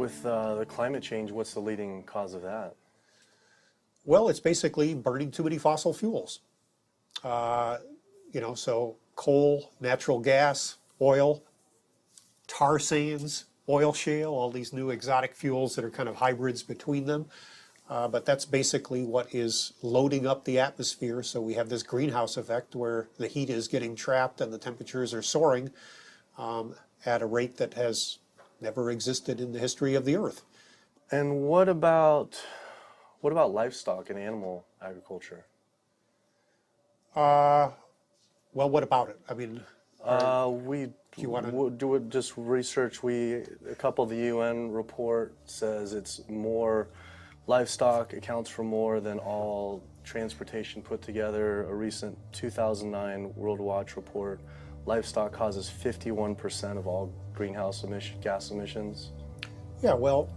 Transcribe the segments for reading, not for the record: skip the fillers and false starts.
With the climate change, what's the leading cause of that? Well, it's basically burning too many fossil fuels. So coal, natural gas, oil, tar sands, oil shale, all these new exotic fuels that are kind of hybrids between them. But that's basically what is loading up the atmosphere. So we have this greenhouse effect where the heat is getting trapped and the temperatures are soaring at a rate that has never existed in the history of the Earth. And what about livestock and animal agriculture? Well, what about it? I mean, We do you want to? do it just research. A couple of the UN report says it's more livestock accounts for more than all transportation put together. A recent 2009 World Watch report, livestock causes 51% of all greenhouse gas emissions. Yeah, well,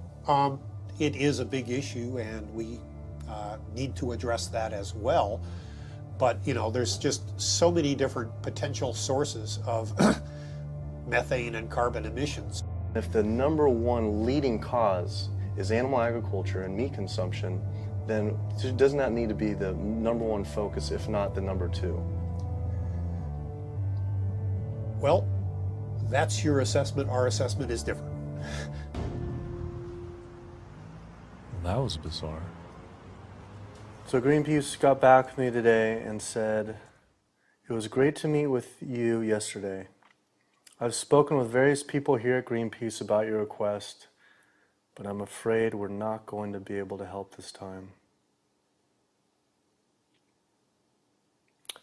it is a big issue, and we need to address that as well. But, there's just so many different potential sources of methane and carbon emissions. If the number one leading cause is animal agriculture and meat consumption, then doesn't that need to be the number one focus, if not the number two? Well, that's your assessment. Our assessment is different. That was bizarre. So Greenpeace got back with me today and said, "It was great to meet with you yesterday. I've spoken with various people here at Greenpeace about your request, but I'm afraid we're not going to be able to help this time.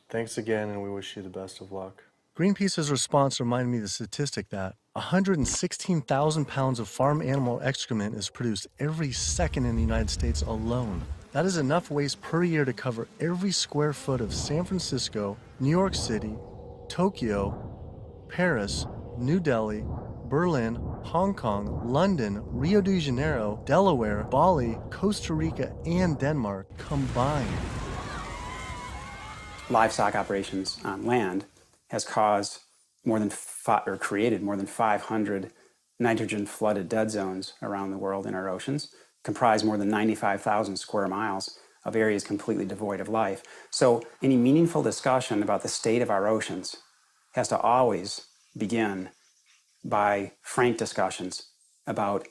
Thanks again, and we wish you the best of luck." Greenpeace's response reminded me of the statistic that 116,000 pounds of farm animal excrement is produced every second in the United States alone. That is enough waste per year to cover every square foot of San Francisco, New York City, Tokyo, Paris, New Delhi, Berlin, Hong Kong, London, Rio de Janeiro, Delaware, Bali, Costa Rica, and Denmark combined. Livestock operations on land has caused created more than 500 nitrogen-flooded dead zones around the world in our oceans, comprise more than 95,000 square miles of areas completely devoid of life. So any meaningful discussion about the state of our oceans has to always begin by frank discussions about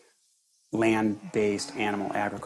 land-based animal agriculture.